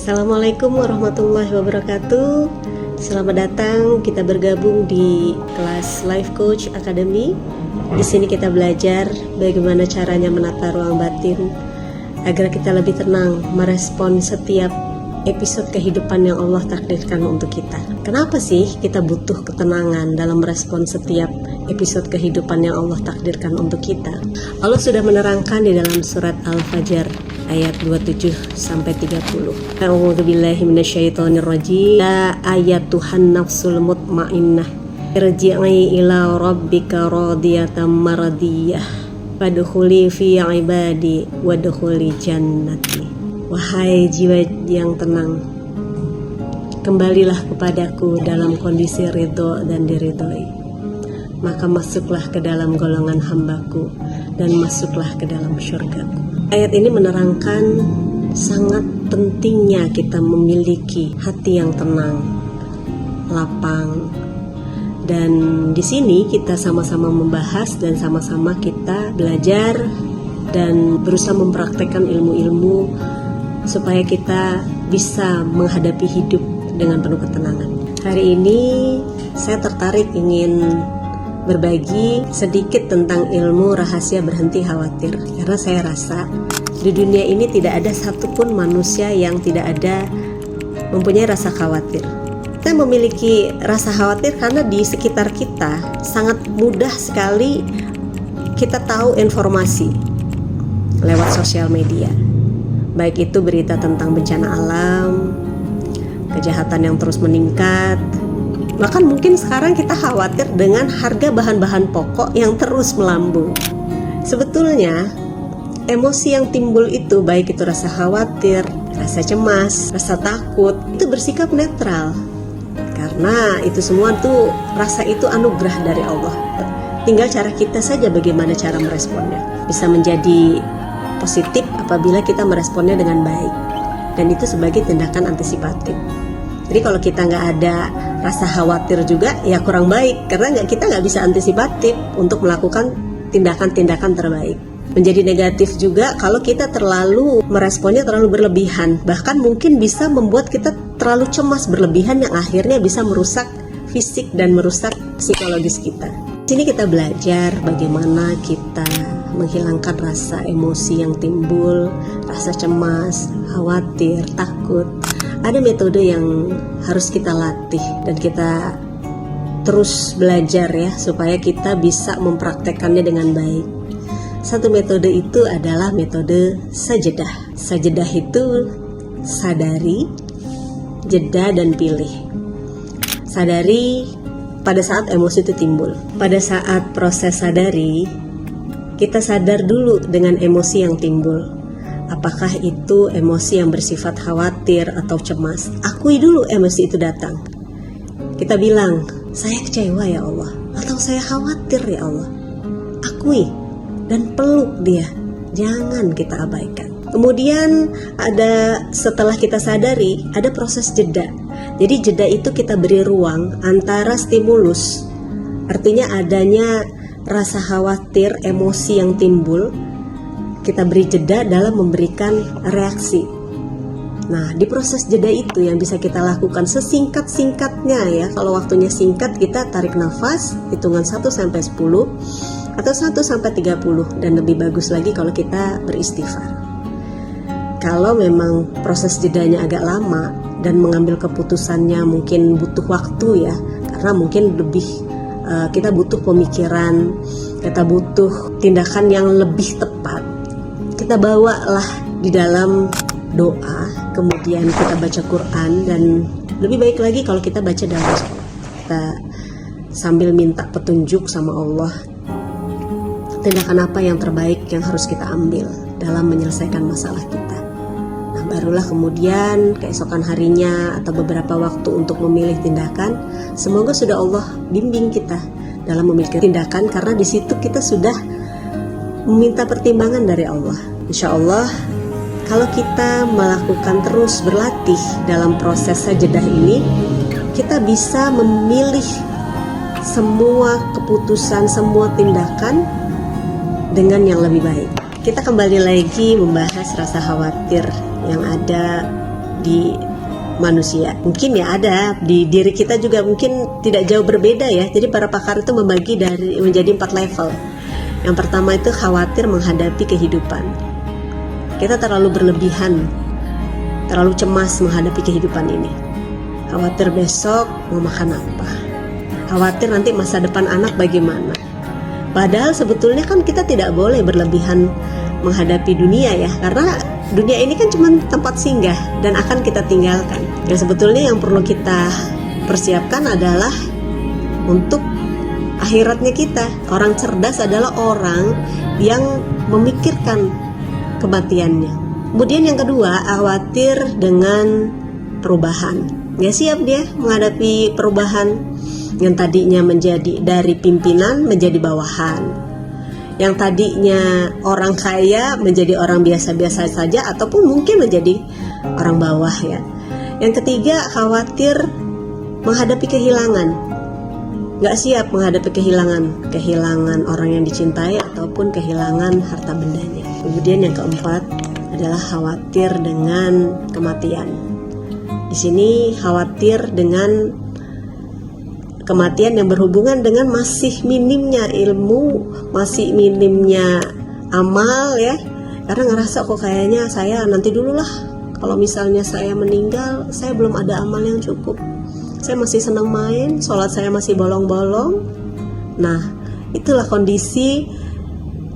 Assalamualaikum warahmatullahi wabarakatuh. Selamat datang, kita bergabung di kelas Life Coach Academy. Di sini kita belajar bagaimana caranya menata ruang batin agar kita lebih tenang merespon setiap episode kehidupan yang Allah takdirkan untuk kita. Kenapa sih kita butuh ketenangan dalam merespon setiap episode kehidupan yang Allah takdirkan untuk kita? Allah sudah menerangkan di dalam surat Al-Fajr ayat 27-30. A'udzubillahi minasyaitonirrajim. Ya ayatuhan nafsul mutmainnah, irji'i ila rabbika radiyatan maradiyah, fadkhuli fi ibadi wadkhuli jannati. Wahai jiwa yang tenang, kembalilah kepadaku dalam kondisi ridho dan diridhoi, maka masuklah ke dalam golongan hambaku dan masuklah ke dalam syurgaku. Ayat ini menerangkan sangat pentingnya kita memiliki hati yang tenang, lapang. Dan di sini kita sama-sama membahas dan sama-sama kita belajar dan berusaha mempraktekkan ilmu-ilmu supaya kita bisa menghadapi hidup dengan penuh ketenangan. Hari ini saya tertarik ingin berbagi sedikit tentang ilmu rahasia berhenti khawatir, karena saya rasa di dunia ini tidak ada satupun manusia yang tidak ada mempunyai rasa khawatir. Kita memiliki rasa khawatir karena di sekitar kita sangat mudah sekali kita tahu informasi lewat sosial media, baik itu berita tentang bencana alam, kejahatan yang terus meningkat. Bahkan mungkin sekarang kita khawatir dengan harga bahan-bahan pokok yang terus melambung. Sebetulnya emosi yang timbul itu, baik itu rasa khawatir, rasa cemas, rasa takut, itu bersikap netral. Karena itu semua tuh, rasa itu anugerah dari Allah. Tinggal cara kita saja bagaimana cara meresponnya. Bisa menjadi positif apabila kita meresponnya dengan baik, dan itu sebagai tindakan antisipatif. Jadi kalau kita nggak ada rasa khawatir juga, ya kurang baik, karena kita nggak bisa antisipatif untuk melakukan tindakan-tindakan terbaik. Menjadi negatif juga kalau kita terlalu meresponnya terlalu berlebihan, bahkan mungkin bisa membuat kita terlalu cemas berlebihan yang akhirnya bisa merusak fisik dan merusak psikologis kita. Di sini kita belajar bagaimana kita menghilangkan rasa emosi yang timbul, rasa cemas, khawatir, takut. Ada metode yang harus kita latih dan kita terus belajar ya, supaya kita bisa mempraktekkannya dengan baik. Satu metode itu adalah metode sajedah. Sajedah itu sadari, jeda, dan pilih. Sadari pada saat emosi itu timbul. Pada saat proses sadari, kita sadar dulu dengan emosi yang timbul. Apakah itu emosi yang bersifat khawatir atau cemas? Akui dulu emosi itu datang. Kita bilang, saya kecewa ya Allah, atau saya khawatir ya Allah. Akui dan peluk dia, jangan kita abaikan. Kemudian setelah kita sadari, ada proses jeda. Jadi jeda itu kita beri ruang antara stimulus, artinya adanya rasa khawatir, emosi yang timbul, kita beri jeda dalam memberikan reaksi. Nah, di proses jeda itu yang bisa kita lakukan sesingkat-singkatnya ya. Kalau waktunya singkat, kita tarik nafas, hitungan 1-10 atau 1-30, dan lebih bagus lagi kalau kita beristighfar. Kalau memang proses jedanya agak lama dan mengambil keputusannya mungkin butuh waktu ya, karena mungkin kita butuh pemikiran, kita butuh tindakan yang lebih tepat. Kita bawalah di dalam doa, kemudian kita baca Quran, dan lebih baik lagi kalau kita baca dalam sholat. Kita sambil minta petunjuk sama Allah, tindakan apa yang terbaik yang harus kita ambil dalam menyelesaikan masalah kita. Nah, barulah kemudian keesokan harinya atau beberapa waktu untuk memilih tindakan. Semoga sudah Allah bimbing kita dalam memilih tindakan, karena di situ kita sudah meminta pertimbangan dari Allah. Insya Allah kalau kita melakukan terus berlatih dalam proses sajedah ini, kita bisa memilih semua keputusan, semua tindakan dengan yang lebih baik. Kita kembali lagi membahas rasa khawatir yang ada di manusia. Mungkin ya ada di diri kita juga mungkin tidak jauh berbeda ya. Jadi para pakar itu membagi menjadi 4 level. Yang pertama itu khawatir menghadapi kehidupan. Kita terlalu berlebihan, terlalu cemas menghadapi kehidupan ini. Khawatir besok mau makan apa, khawatir nanti masa depan anak bagaimana. Padahal sebetulnya kan kita tidak boleh berlebihan menghadapi dunia ya, karena dunia ini kan cuma tempat singgah dan akan kita tinggalkan. Yang sebetulnya yang perlu kita persiapkan adalah untuk akhiratnya kita. Orang cerdas adalah orang yang memikirkan kematiannya. Kemudian yang kedua, khawatir dengan perubahan. Gak siap dia menghadapi perubahan yang tadinya menjadi dari pimpinan menjadi bawahan, yang tadinya orang kaya menjadi orang biasa-biasa saja ataupun mungkin menjadi orang bawah ya. Yang ketiga, khawatir menghadapi kehilangan. Gak siap menghadapi kehilangan orang yang dicintai ataupun kehilangan harta bendanya. Kemudian yang keempat adalah khawatir dengan kematian. Di sini khawatir dengan kematian yang berhubungan dengan masih minimnya ilmu, masih minimnya amal ya. Karena ngerasa kok kayaknya saya nanti dulu lah, kalau misalnya saya meninggal, saya belum ada amal yang cukup. Saya masih senang main, sholat saya masih bolong-bolong. Nah, itulah kondisi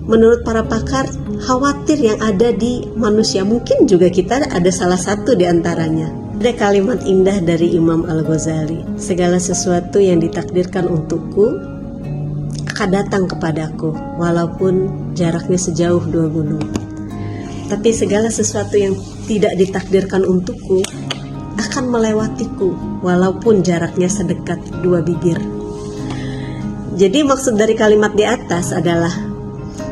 menurut para pakar khawatir yang ada di manusia. Mungkin juga kita ada salah satu di antaranya. Ada kalimat indah dari Imam Al-Ghazali, segala sesuatu yang ditakdirkan untukku akan datang kepadaku walaupun jaraknya sejauh 2 gunung. Tapi segala sesuatu yang tidak ditakdirkan untukku akan melewatiku walaupun jaraknya sedekat 2 bibir. Jadi maksud dari kalimat di atas adalah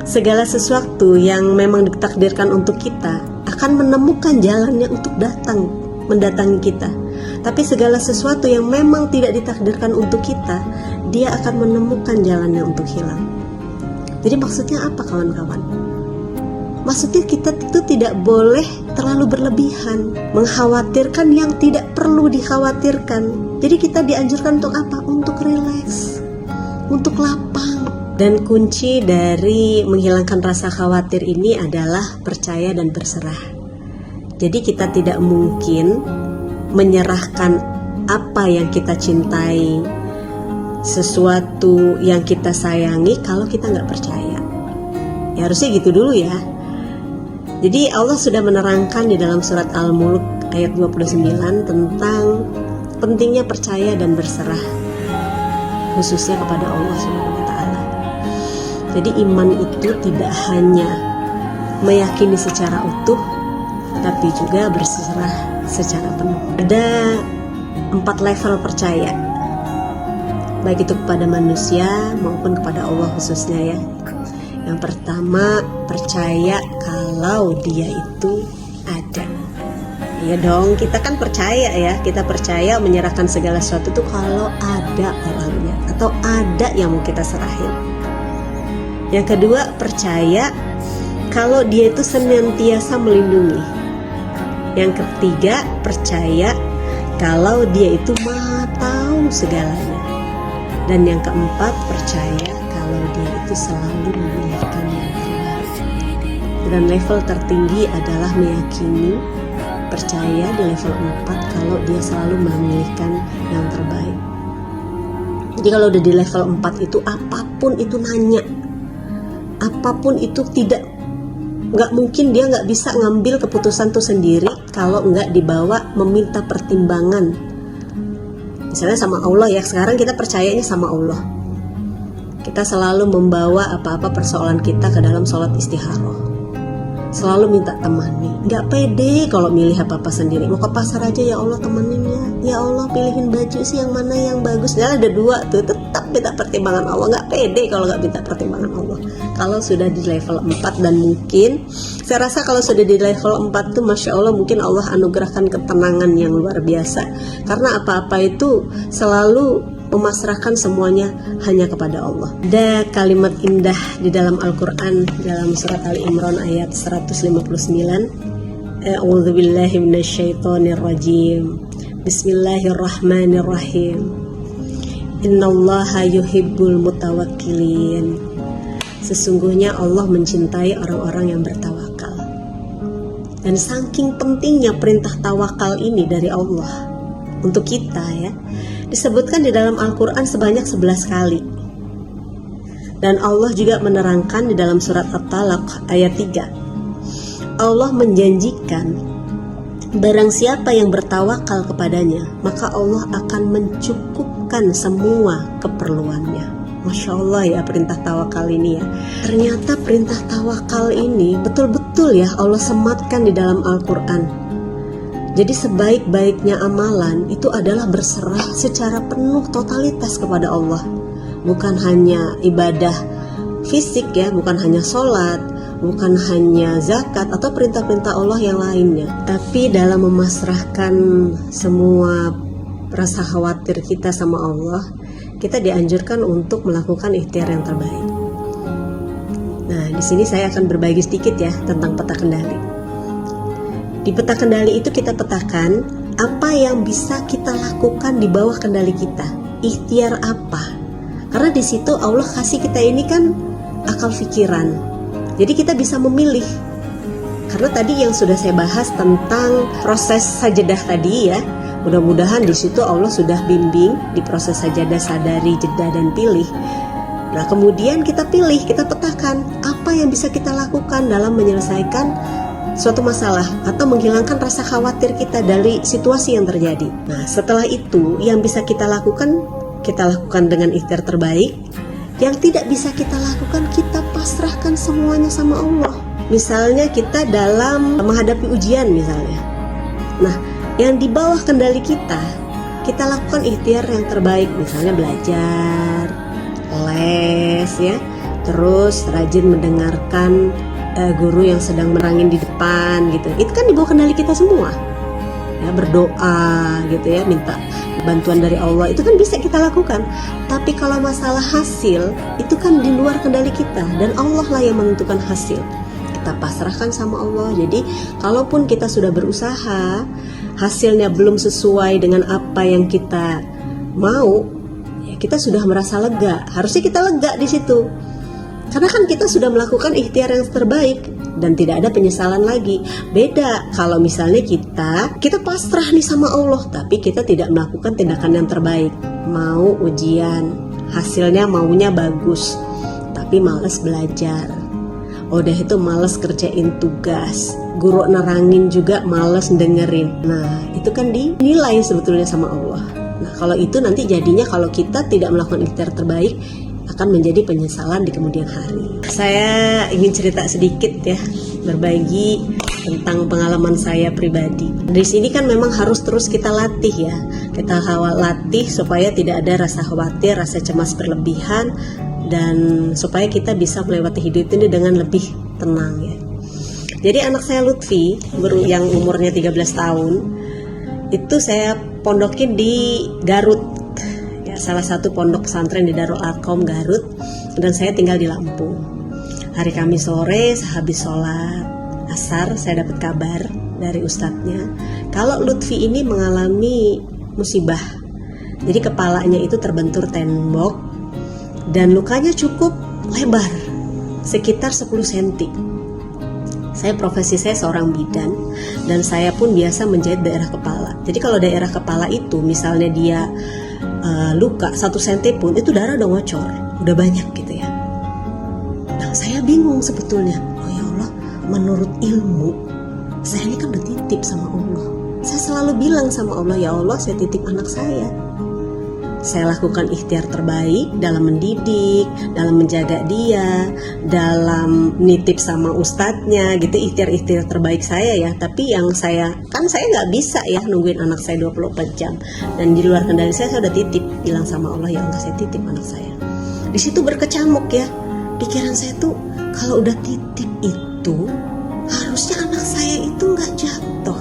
segala sesuatu yang memang ditakdirkan untuk kita akan menemukan jalannya untuk mendatangi kita. Tapi segala sesuatu yang memang tidak ditakdirkan untuk kita, dia akan menemukan jalannya untuk hilang. Jadi maksudnya apa kawan-kawan? Maksudnya kita itu tidak boleh terlalu berlebihan, mengkhawatirkan yang tidak perlu dikhawatirkan. Jadi kita dianjurkan untuk apa? Untuk rileks, untuk lapang. Dan kunci dari menghilangkan rasa khawatir ini adalah percaya dan berserah. Jadi kita tidak mungkin menyerahkan apa yang kita cintai, sesuatu yang kita sayangi kalau kita nggak percaya. Ya harusnya gitu dulu ya. Jadi Allah sudah menerangkan di dalam surat Al-Mulk ayat 29 tentang pentingnya percaya dan berserah, khususnya kepada Allah Subhanahu wa Ta'ala. Jadi iman itu tidak hanya meyakini secara utuh, tapi juga berserah secara penuh. Ada 4 level percaya, baik itu kepada manusia maupun kepada Allah khususnya ya. Yang pertama, percaya kalau dia itu ada. Ya dong, kita kan percaya ya. Kita percaya menyerahkan segala sesuatu itu kalau ada orangnya atau ada yang mau kita serahin. Yang kedua, percaya kalau dia itu senantiasa melindungi. Yang ketiga, percaya kalau dia itu maha tahu segalanya. Dan yang keempat, percaya kalau dia itu selalu memilihkan yang terbaik. Dan level tertinggi adalah meyakini, percaya di level 4 kalau dia selalu memilihkan yang terbaik. Jadi kalau udah di level 4 itu apapun itu nanya, apapun itu nggak mungkin dia nggak bisa ngambil keputusan tuh sendiri kalau nggak dibawa meminta pertimbangan. Misalnya sama Allah ya, sekarang kita percayanya sama Allah. Kita selalu membawa apa-apa persoalan kita ke dalam sholat istikharah. Selalu minta temani. Gak pede kalau milih apa-apa sendiri. Mau ke pasar aja, ya Allah temeninnya. Ya Allah pilihin baju sih yang mana yang bagus. Nah ada 2 tuh, tetap minta pertimbangan Allah. Gak pede kalau gak minta pertimbangan Allah. Kalau sudah di level 4 dan mungkin saya rasa kalau sudah di level 4 tuh Masya Allah mungkin Allah anugerahkan ketenangan yang luar biasa. Karena apa-apa itu selalu memasrahkan semuanya hanya kepada Allah. Ada kalimat indah di dalam Al-Quran dalam surat Ali Imran ayat 159. A'udzubillahi minasyaitonirrajim. Bismillahirrahmanirrahim. Innallaha yuhibbul mutawakkilin. Sesungguhnya Allah mencintai orang-orang yang bertawakal. Dan saking pentingnya perintah tawakal ini dari Allah untuk kita ya, disebutkan di dalam Al-Quran sebanyak 11 kali. Dan Allah juga menerangkan di dalam surat At-Talaq ayat 3. Allah menjanjikan barang siapa yang bertawakal kepadanya, maka Allah akan mencukupkan semua keperluannya. Masya Allah ya, perintah tawakal ini ya. Ternyata perintah tawakal ini betul-betul ya Allah sematkan di dalam Al-Quran. Jadi sebaik-baiknya amalan itu adalah berserah secara penuh totalitas kepada Allah. Bukan hanya ibadah fisik ya, bukan hanya sholat, bukan hanya zakat atau perintah-perintah Allah yang lainnya. Tapi dalam memasrahkan semua rasa khawatir kita sama Allah, kita dianjurkan untuk melakukan ikhtiar yang terbaik. Nah, di sini saya akan berbagi sedikit ya tentang peta kendali. Di peta kendali itu kita petakan apa yang bisa kita lakukan di bawah kendali kita. Ikhtiar apa? Karena di situ Allah kasih kita ini kan akal pikiran. Jadi kita bisa memilih. Karena tadi yang sudah saya bahas tentang proses sajadah tadi ya. Mudah-mudahan di situ Allah sudah bimbing di proses sajadah, sadari, jeda, dan pilih. Nah, kemudian kita pilih, kita petakan apa yang bisa kita lakukan dalam menyelesaikan suatu masalah atau menghilangkan rasa khawatir kita dari situasi yang terjadi. Nah, setelah itu yang bisa kita lakukan dengan ikhtiar terbaik. Yang tidak bisa kita lakukan, kita pasrahkan semuanya sama Allah. Misalnya kita dalam menghadapi ujian misalnya. Nah, yang di bawah kendali kita lakukan ikhtiar yang terbaik, misalnya belajar, les ya, terus rajin mendengarkan guru yang sedang merangin di depan gitu. Itu kan di bawah kendali kita semua. Ya, berdoa gitu ya, minta bantuan dari Allah, itu kan bisa kita lakukan. Tapi kalau masalah hasil, itu kan di luar kendali kita dan Allah lah yang menentukan hasil. Kita pasrahkan sama Allah. Jadi kalaupun kita sudah berusaha, hasilnya belum sesuai dengan apa yang kita mau, ya kita sudah merasa lega. Harusnya kita lega di situ. Karena kan kita sudah melakukan ikhtiar yang terbaik dan tidak ada penyesalan lagi. Beda kalau misalnya kita pasrah nih sama Allah, tapi kita tidak melakukan tindakan yang terbaik. Mau ujian, hasilnya maunya bagus, tapi malas belajar. Udah itu malas kerjain tugas, guru nerangin juga malas dengerin. Nah, itu kan dinilai sebetulnya sama Allah. Nah, kalau itu nanti jadinya kalau kita tidak melakukan ikhtiar terbaik, akan menjadi penyesalan di kemudian hari. Saya ingin cerita sedikit ya, berbagi tentang pengalaman saya pribadi. Di sini kan memang harus terus kita latih ya. Kita latih supaya tidak ada rasa khawatir, rasa cemas berlebihan, dan supaya kita bisa melewati hidup ini dengan lebih tenang ya. Jadi anak saya Lutfi, yang umurnya 13 tahun, itu saya pondokin di Garut. Salah satu pondok pesantren di Darul Arqam Garut, dan saya tinggal di Lampung. Hari Kamis sore habis sholat asar, saya dapat kabar dari ustadznya kalau Lutfi ini mengalami musibah. Jadi kepalanya itu terbentur tembok dan lukanya cukup lebar, sekitar 10 cm. Profesi saya seorang bidan dan saya pun biasa menjahit daerah kepala. Jadi kalau daerah kepala itu misalnya dia luka 1 cm pun, itu darah udah ngocor, udah banyak gitu ya. Nah, saya bingung sebetulnya. Oh ya Allah, menurut ilmu saya ini kan udah titip sama Allah. Saya selalu bilang sama Allah, ya Allah, saya titip anak saya. Saya lakukan ikhtiar terbaik dalam mendidik, dalam menjaga dia, dalam nitip sama ustadznya gitu, ikhtiar-ikhtiar terbaik saya ya. Tapi yang saya nggak bisa ya nungguin anak saya 24 jam. Dan di luar kendali saya udah titip, bilang sama Allah, ya Allah, saya titip anak saya. Di situ berkecamuk ya, pikiran saya tuh, kalau udah titip itu harusnya anak saya itu nggak jatuh,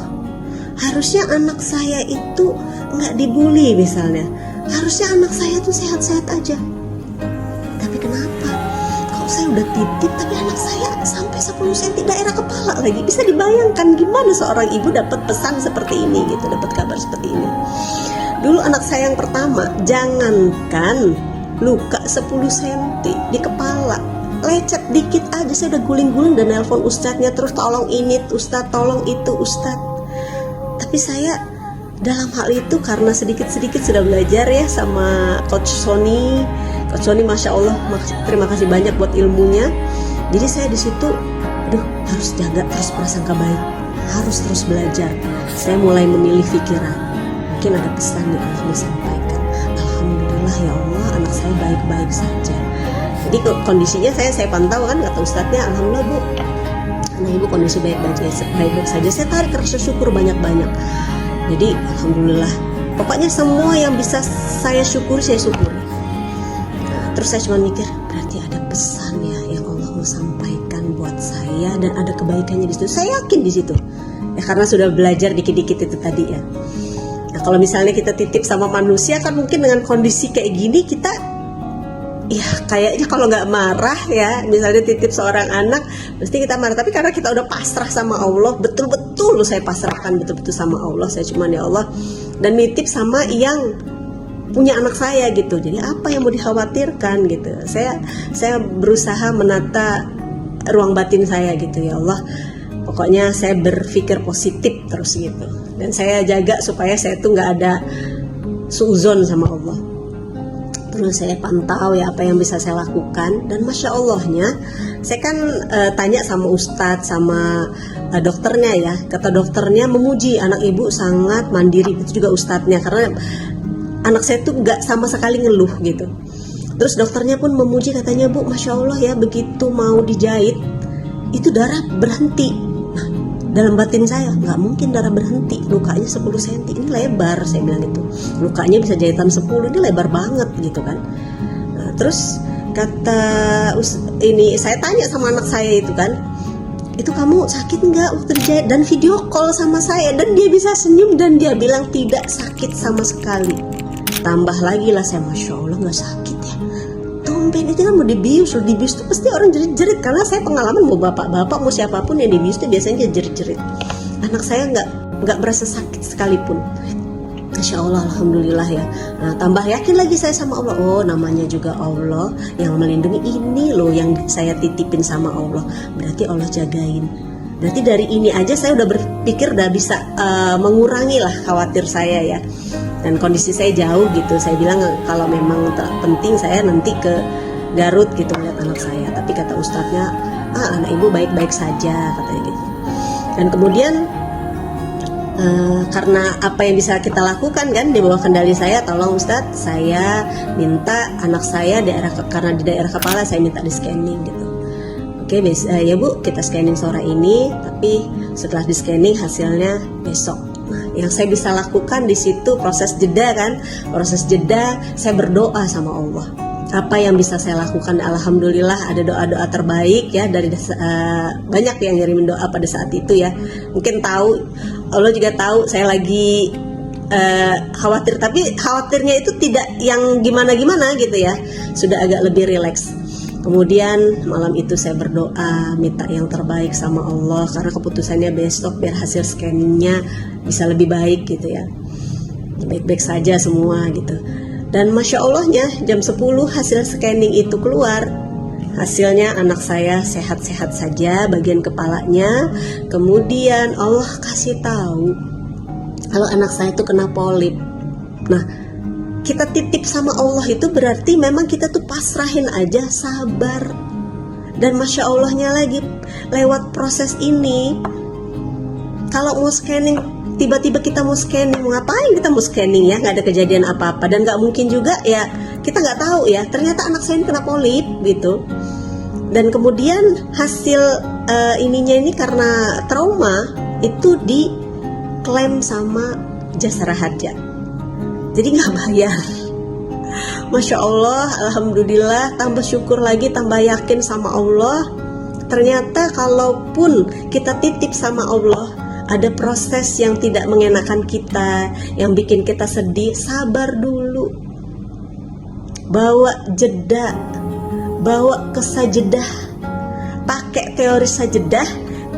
harusnya anak saya itu nggak dibully misalnya. Harusnya anak saya tuh sehat-sehat aja. Tapi kenapa? Kok saya udah titip tapi anak saya sampai 10 cm daerah kepala lagi. Bisa dibayangkan gimana seorang ibu dapat pesan seperti ini gitu, dapat kabar seperti ini. Dulu anak saya yang pertama, jangankan luka 10 cm di kepala, lecet dikit aja saya udah guling-guling dan nelpon ustadznya terus, tolong ini ustadz, tolong itu ustadz. Tapi saya dalam hal itu karena sedikit-sedikit sudah belajar ya sama Coach Sony. Coach Sony Masya Allah, terima kasih banyak buat ilmunya. Jadi saya di situ, harus jaga terus prasangka baik, harus terus belajar. Saya mulai memilih pikiran, mungkin ada pesan yang Allah mau sampaikan. Alhamdulillah ya Allah, anak saya baik-baik saja. Jadi kondisinya saya pantau kan, kata ustadznya, alhamdulillah Bu, anak ibu kondisi baik-baik saja. Saya tarik rasa syukur banyak-banyak. Jadi alhamdulillah, pokoknya semua yang bisa saya syukuri, saya syukuri. Nah, terus saya cuma mikir, berarti ada pesan ya yang Allah mau sampaikan buat saya dan ada kebaikannya di situ. Saya yakin di situ. Ya karena sudah belajar dikit-dikit itu tadi ya. Nah, kalau misalnya kita titip sama manusia kan mungkin dengan kondisi kayak gini kita ya kayaknya kalau nggak marah ya, misalnya titip seorang anak pasti kita marah, tapi karena kita udah pasrah sama Allah, betul-betul saya pasrahkan betul-betul sama Allah, saya cuman ya Allah, dan nitip sama yang punya anak saya gitu. Jadi apa yang mau dikhawatirkan gitu, saya berusaha menata ruang batin saya gitu, ya Allah pokoknya saya berpikir positif terus gitu, dan saya jaga supaya saya tuh nggak ada suuzon sama Allah. Terus saya pantau ya apa yang bisa saya lakukan, dan Masya Allahnya saya kan tanya sama ustadz sama dokternya ya, kata dokternya memuji anak ibu sangat mandiri, itu juga ustadznya, karena anak saya tuh nggak sama sekali ngeluh gitu. Terus dokternya pun memuji, katanya Bu Masya Allah ya, begitu mau dijahit itu darah berhenti. Nah dalam batin saya, nggak mungkin darah berhenti, lukanya 10 cm, ini lebar, saya bilang itu lukanya bisa jahitan 10, ini lebar banget gitu kan. Nah, terus kata ini, saya tanya sama anak saya itu kan, itu kamu sakit nggak waktu dijahit, dan video call sama saya, dan dia bisa senyum dan dia bilang tidak sakit sama sekali. Tambah lagi lah saya, Masya Allah nggak sakit ya, tumben itu kan mau dibius tuh pasti orang jerit-jerit, karena saya pengalaman mau bapak-bapak mau siapapun yang dibius tuh biasanya jerit-jerit. Anak saya nggak berasa sakit sekalipun. Masya Allah, alhamdulillah ya. Nah tambah yakin lagi saya sama Allah, oh namanya juga Allah yang melindungi, ini loh yang saya titipin sama Allah, berarti Allah jagain. Berarti dari ini aja saya udah berpikir udah bisa mengurangi lah khawatir saya ya. Dan kondisi saya jauh gitu, saya bilang kalau memang penting saya nanti ke Garut gitu melihat anak saya. Tapi kata ustadznya, anak ibu baik-baik saja katanya gitu. Dan kemudian karena apa yang bisa kita lakukan kan di bawah kendali saya, tolong ustadz saya minta anak saya karena di daerah kepala saya minta di scanning gitu. Oke ya Bu, kita scanning sore ini, tapi setelah di scanning hasilnya besok. Nah, yang saya bisa lakukan di situ proses jeda saya berdoa sama Allah. Apa yang bisa saya lakukan? Alhamdulillah ada doa-doa terbaik ya dari banyak yang ngirimin doa pada saat itu ya. Mungkin tahu, Allah juga tahu saya lagi khawatir, tapi khawatirnya itu tidak yang gimana-gimana gitu ya. Sudah agak lebih rileks. Kemudian malam itu saya berdoa minta yang terbaik sama Allah, karena keputusannya besok biar hasil scanningnya bisa lebih baik gitu ya, baik-baik saja semua gitu. Dan Masya Allahnya jam 10 hasil scanning itu keluar, hasilnya anak saya sehat-sehat saja bagian kepalanya. Kemudian Allah kasih tahu kalau anak saya itu kena polip. Nah kita titip sama Allah itu berarti memang kita tuh pasrahin aja, sabar. Dan Masya Allahnya lagi lewat proses ini, kalau mau scanning tiba-tiba kita mau scanning, ngapain kita mau scanning ya, nggak ada kejadian apa-apa, dan nggak mungkin juga ya kita nggak tahu ya ternyata anak saya ini kena polip gitu. Dan kemudian hasil ininya ini karena trauma itu diklaim sama Jasara Harja, jadi nggak bayar. Masya Allah, alhamdulillah, tambah syukur lagi, tambah yakin sama Allah. Ternyata kalaupun kita titip sama Allah, ada proses yang tidak mengenakan kita, yang bikin kita sedih, sabar dulu. Bawa jeda, bawa kesajedah, pakai teori sajadah,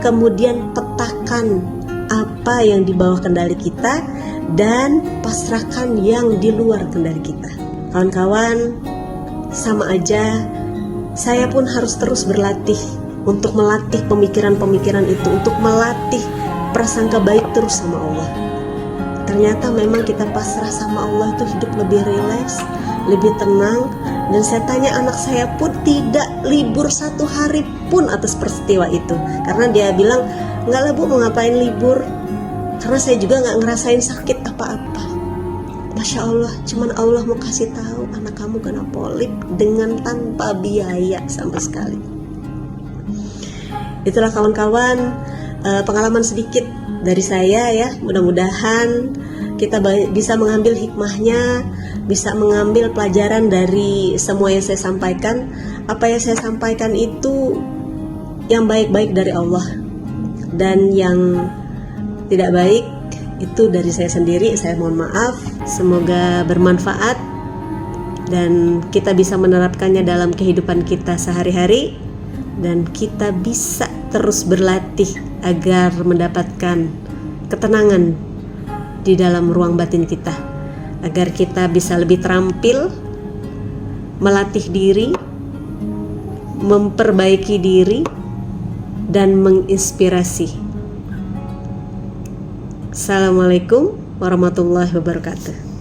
kemudian petakan apa yang di bawah kendali kita dan pasrahkan yang di luar kendali kita. Kawan-kawan, sama aja saya pun harus terus berlatih untuk melatih pemikiran-pemikiran itu, untuk melatih prasangka baik terus sama Allah. Ternyata memang kita pasrah sama Allah itu hidup lebih rileks, lebih tenang. Dan saya tanya anak saya pun tidak libur 1 hari pun atas peristiwa itu. Karena dia bilang, enggak lah Bu, mau ngapain libur? Karena saya juga gak ngerasain sakit apa-apa. Masya Allah, cuman Allah mau kasih tahu anak kamu kena polip dengan tanpa biaya sama sekali. Itulah kawan-kawan, pengalaman sedikit dari saya ya. Mudah-mudahan kita bisa mengambil hikmahnya, bisa mengambil pelajaran dari semua yang saya sampaikan. Apa yang saya sampaikan itu yang baik-baik dari Allah, dan yang tidak baik itu dari saya sendiri. Saya mohon maaf. Semoga bermanfaat dan kita bisa menerapkannya dalam kehidupan kita sehari-hari, dan kita bisa terus berlatih agar mendapatkan ketenangan di dalam ruang batin kita, agar kita bisa lebih terampil melatih diri, memperbaiki diri, dan menginspirasi. Assalamualaikum warahmatullahi wabarakatuh.